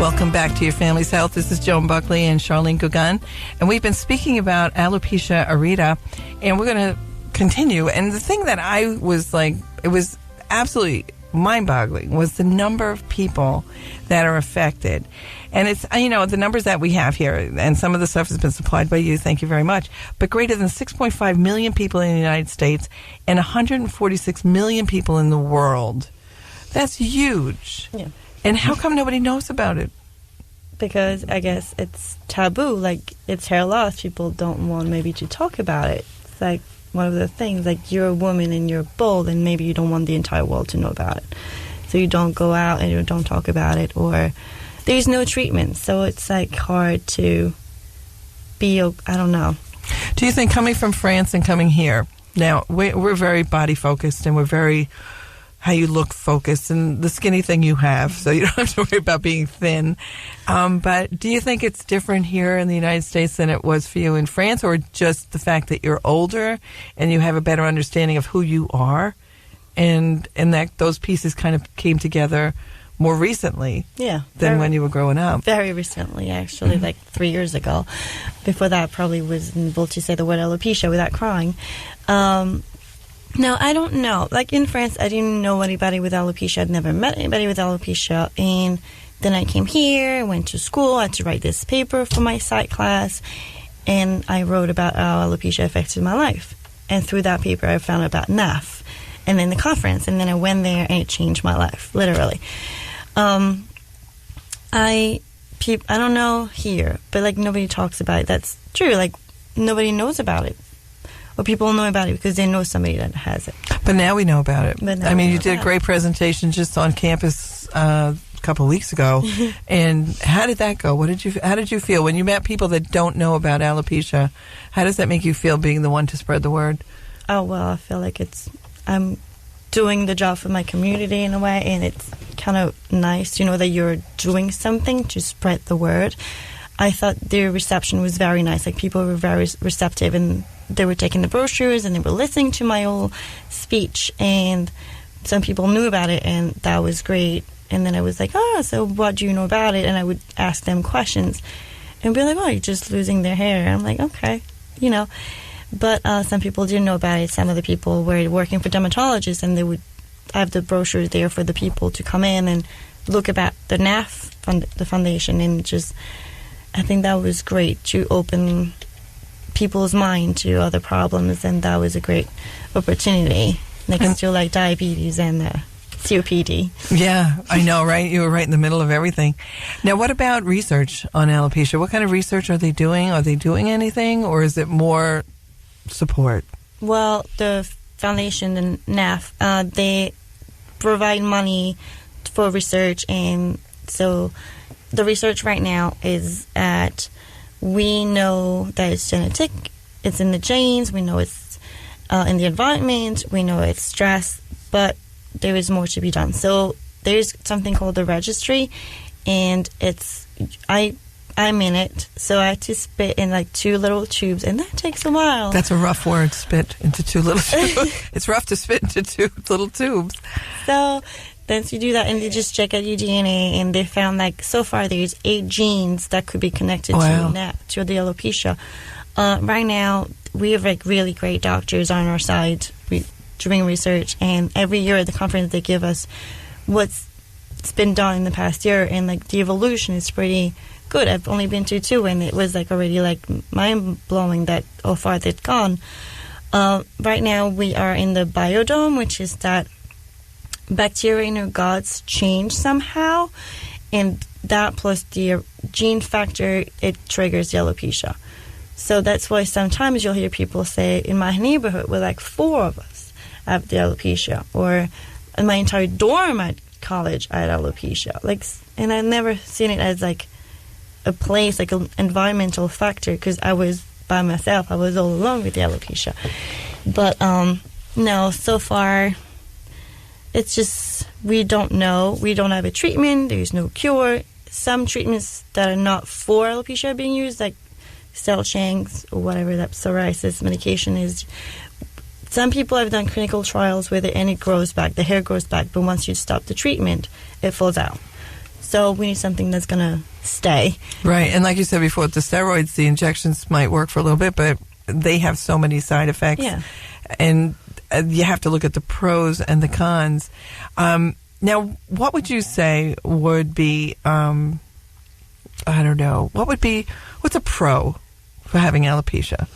Welcome back to Your Family's Health. This is Joan Buckley and Charline Guegan, and we've been speaking about alopecia areata, and we're going to continue. And the thing that I was like, it was absolutely mind-boggling, was the number of people that are affected. And it's, the numbers that we have here, and some of the stuff has been supplied by you, thank you very much, but greater than 6.5 million people in the United States and 146 million people in the world. That's huge. Yeah. And how come nobody knows about it? Because I guess it's taboo. Like, it's hair loss. People don't want maybe to talk about it. It's like one of the things, like, you're a woman and you're bald, and maybe you don't want the entire world to know about it. So you don't go out and you don't talk about it, or there's no treatment. So it's, like, hard to be, I don't know. Do you think coming from France and coming here, now, we're very body-focused, and we're very how you look focused, and the skinny thing you have, so you don't have to worry about being thin. But do you think it's different here in the United States than it was for you in France, or just the fact that you're older and you have a better understanding of who you are, and that those pieces kind of came together more recently than when you were growing up? Very recently, actually, like 3 years ago. Before that, I probably wasn't able to say the word alopecia without crying. No, I don't know. Like, in France, I didn't know anybody with alopecia. I'd never met anybody with alopecia. And then I came here, I went to school, I had to write this paper for my psych class, and I wrote about how alopecia affected my life. And through that paper, I found out about NAF, and then the conference, and then I went there, and it changed my life, literally. I don't know here, but, like, nobody talks about it. That's true. Like, nobody knows about it. Or people know about it because they know somebody that has it. But now we know about it. I mean, you did a great presentation just on campus a couple of weeks ago. And how did that go? How did you feel when you met people that don't know about alopecia? How does that make you feel, being the one to spread the word? Oh, well, I feel like I'm doing the job for my community in a way, and it's kind of nice to know that you're doing something to spread the word. I thought the reception was very nice. Like, people were very receptive, and they were taking the brochures and they were listening to my whole speech, and some people knew about it, and that was great. And then I was like, so what do you know about it? And I would ask them questions and be like, you're just losing their hair. I'm like, okay, But some people didn't know about it. Some of the people were working for dermatologists, and they would have the brochures there for the people to come in and look about the NAF, the foundation, and just, I think that was great to open people's mind to other problems, and that was a great opportunity next to, like, diabetes and COPD. Yeah, I know, right? You were right in the middle of everything. Now, what about research on alopecia? What kind of research are they doing? Are they doing anything, or is it more support? Well, the foundation, the NAF, they provide money for research, and so the research right now is that we know that it's genetic, it's in the genes, we know it's in the environment, we know it's stress, but there is more to be done. So there's something called the registry, and I'm in it, so I had to spit in, like, 2 little tubes, and that takes a while. That's a rough word, spit into 2 little tubes. It's rough to spit into 2 little tubes. So then you do that, and they just check out your DNA, and they found, like, so far there's 8 genes that could be connected to the alopecia. Right now, we have, like, really great doctors on our side doing research, and every year at the conference they give us what's been done in the past year, and, like, the evolution is pretty good. I've only been to 2, and it was, like, already, like, mind-blowing that how far they've gone. Right now we are in the biodome, which is that bacteria in your guts change somehow, and that plus the gene factor, it triggers the alopecia. So that's why sometimes you'll hear people say, in my neighborhood, we're like 4 of us have the alopecia, or in my entire dorm at college I had alopecia. Like, and I've never seen it as, like, a place, like an environmental factor, because I was by myself. I was all alone with the alopecia. But no, so far it's just, we don't know. We don't have a treatment. There's no cure. Some treatments that are not for alopecia are being used, like cell shanks or whatever that psoriasis medication is. Some people have done clinical trials with it, and it grows back. The hair grows back, but once you stop the treatment, it falls out. So we need something that's going to stay. Right. And like you said before, with the steroids, the injections might work for a little bit, but they have so many side effects. Yeah. And you have to look at the pros and the cons. Now, what would you say would be, I don't know, what's a pro for having alopecia?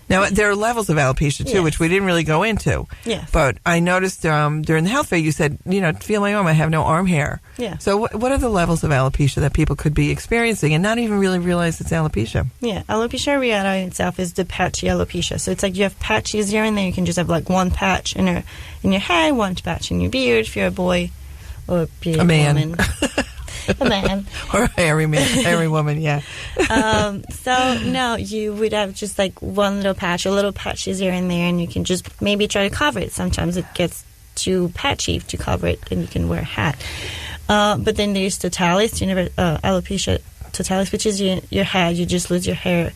Now, there are levels of alopecia, too, which we didn't really go into. Yes. But I noticed during the health fair, you said, feel my arm, I have no arm hair. Yeah. So what are the levels of alopecia that people could be experiencing and not even really realize it's alopecia? Yeah, alopecia areata in itself is the patchy alopecia. So it's like you have patches here and there. You can just have like one patch in your hair, one patch in your beard if you're a boy or be a man. woman. A man. Or a hairy man, hairy woman, yeah. So, no, you would have just like one little patch, or little patches here and there, and you can just maybe try to cover it. Sometimes it gets too patchy to cover it, and you can wear a hat. But then there's totalis, alopecia totalis, which is your head. You just lose your hair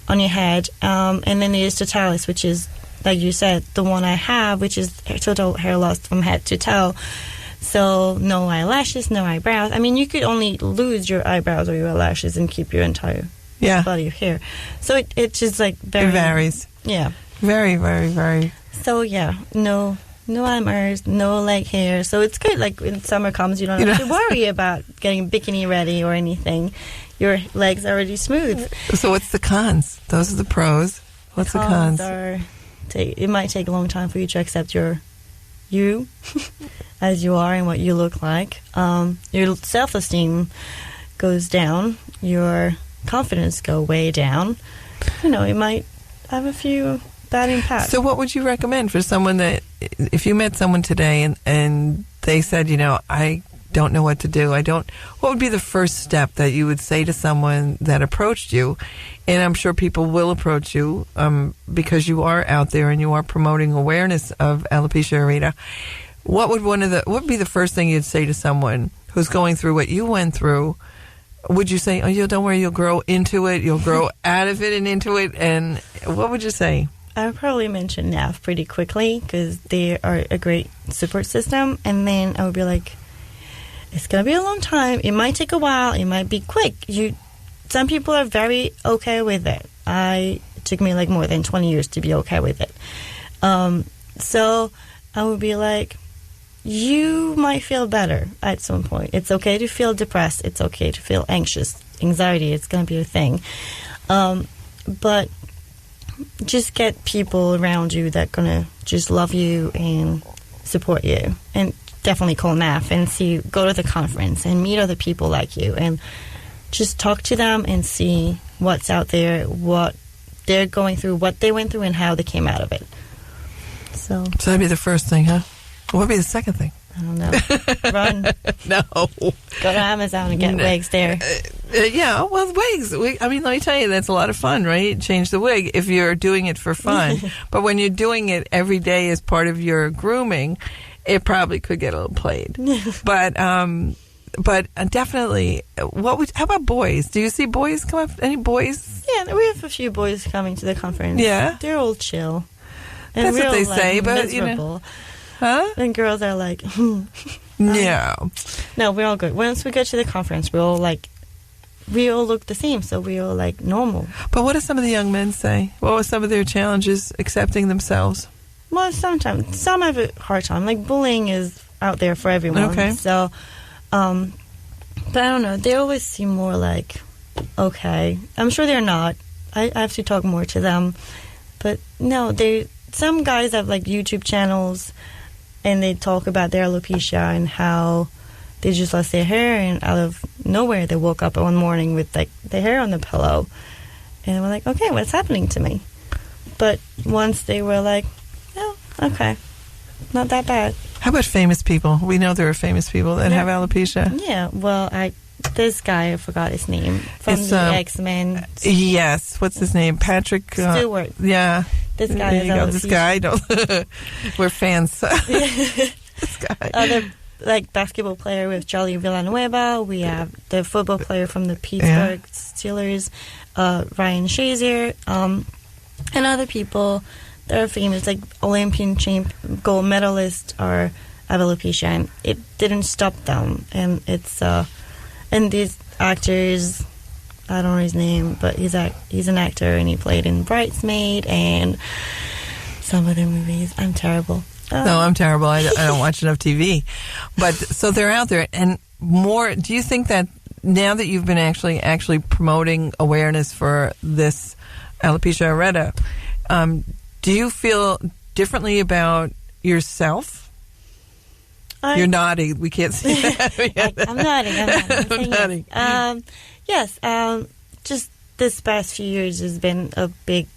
on your head. And then there's totalis, which is, like you said, the one I have, which is total hair loss from head to toe. So no eyelashes, no eyebrows. I mean, you could only lose your eyebrows or your eyelashes and keep your entire body of hair. So it just like it varies. Yeah. Very, very, very. So yeah, no eyebrows, no leg hair. So it's good. Like when summer comes, you don't have to worry about getting bikini ready or anything. Your legs are already smooth. So what's the cons? Those are the pros. What's the cons? It might take a long time for you to accept you as you are and what you look like. Your self-esteem goes down. Your confidence go way down. It might have a few bad impacts. So what would you recommend for someone that, if you met someone today and they said, I don't know what to do, what would be the first step that you would say to someone that approached you? And I'm sure people will approach you because you are out there and you are promoting awareness of alopecia areata. What would be the first thing you'd say to someone who's going through what you went through? Would you say, don't worry, you'll grow into it, you'll grow out of it and into it? And what would you say? I would probably mention NAF pretty quickly because they are a great support system. And then I would be like, it's going to be a long time. It might take a while. It might be quick. Some people are very okay with it. It took me like more than 20 years to be okay with it. So I would be like, you might feel better at some point. It's okay to feel depressed. It's okay to feel anxious. Anxiety, it's going to be a thing. But just get people around you that are going to just love you and support you. And definitely call NAF and go to the conference and meet other people like you and just talk to them and see what's out there, what they're going through, what they went through, and how they came out of it. So that'd be the first thing, huh? What would be the second thing? I don't know. Run. No. Go to Amazon and get wigs there. Wigs. Let me tell you, that's a lot of fun, right? Change the wig if you're doing it for fun. But when you're doing it every day as part of your grooming, it probably could get a little played. But definitely, how about boys? Do you see boys come up? Any boys? Yeah, we have a few boys coming to the conference. Yeah? They're all chill. And that's what they say, but, miserable. Huh? And girls are like, No. No, we're all good. Once we go to the conference, we all look the same, so we all like normal. But what do some of the young men say? What were some of their challenges accepting themselves? Well, sometimes. Some have a hard time. Like, bullying is out there for everyone. Okay. So, but I don't know. They always seem more like, okay. I'm sure they're not. I have to talk more to them. But, no, some guys have, like, YouTube channels, and they talk about their alopecia and how they just lost their hair, and out of nowhere they woke up one morning with, like, their hair on the pillow. And we're like, okay, what's happening to me? But once they were like, oh, okay, not that bad. How about famous people? We know there are famous people that have alopecia. Yeah, well, this guy, I forgot his name, from the X-Men. Yes, what's his name? Patrick Stewart. Yeah. This guy is alopecia. This guy, we're fans. This guy. Other, like, basketball player with Charlie Villanueva. We have the football player from the Pittsburgh Steelers, Ryan Shazier, and other people that are famous, like Olympian gold medalists have alopecia, and it didn't stop them. And it's And these actors, I don't know his name, but he's an actor, and he played in Bridesmaid and some other movies. I'm terrible. No, I'm terrible. I don't watch enough TV. But so they're out there. And more, do you think that now that you've been actually promoting awareness for this alopecia areata, do you feel differently about yourself? You're nodding. We can't see that. I'm nodding. I'm nodding. Yes. Just this past few years has been a big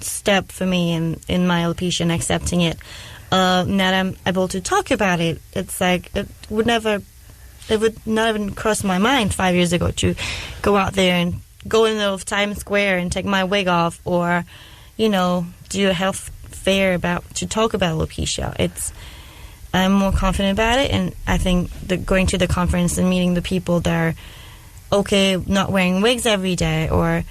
step for me in my alopecia and accepting it. Now that I'm able to talk about it, it's like it would not even cross my mind 5 years ago to go out there and go in the middle of Times Square and take my wig off, or do a health fair to talk about alopecia. I'm more confident about it, and I think that going to the conference and meeting the people that are okay not wearing wigs every day or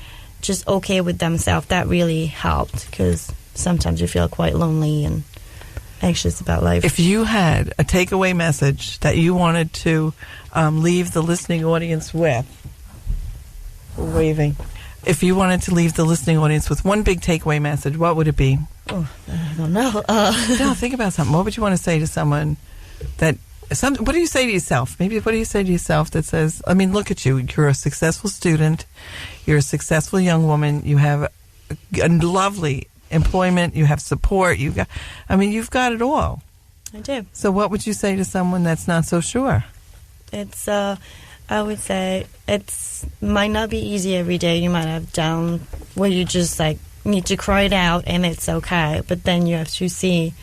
just okay with themselves, that really helped, because sometimes you feel quite lonely and anxious about life. If you had a takeaway message that you wanted to leave the listening audience with, waving. If you wanted to leave the listening audience with one big takeaway message, what would it be? Oh, I don't know. No, think about something. What would you want to say to someone what do you say to yourself? Maybe what do you say to yourself that says, I mean, look at you. You're a successful student. You're a successful young woman. You have a lovely employment. You have support. You've got it all. I do. So what would you say to someone that's not so sure? I would say might not be easy every day. You might have down where you just need to cry it out, and it's okay. But then you have to see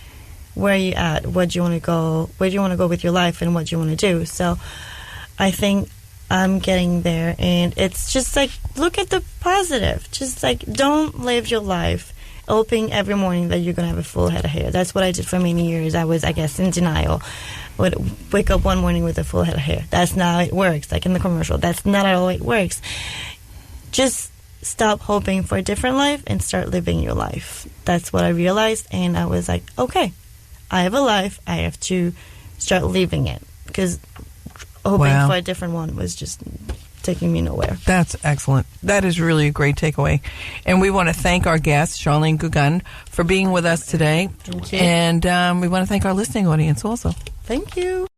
where you're at, where do you want to go with your life, and what do you want to do. So I think I'm getting there, and it's just look at the positive. Just don't live your life hoping every morning that you're going to have a full head of hair. That's what I did for many years. I was, I guess, in denial. Would wake up one morning with a full head of hair. That's not how it works, like in the commercial. That's not how it works. Just stop hoping for a different life and start living your life. That's what I realized, and I was like, okay, I have a life. I have to start living it, because hoping for a different one was just taking me nowhere. That's excellent. That is really a great takeaway. And we want to thank our guest, Charline Guegan, for being with us today. Thank you. And we want to thank our listening audience also. Thank you.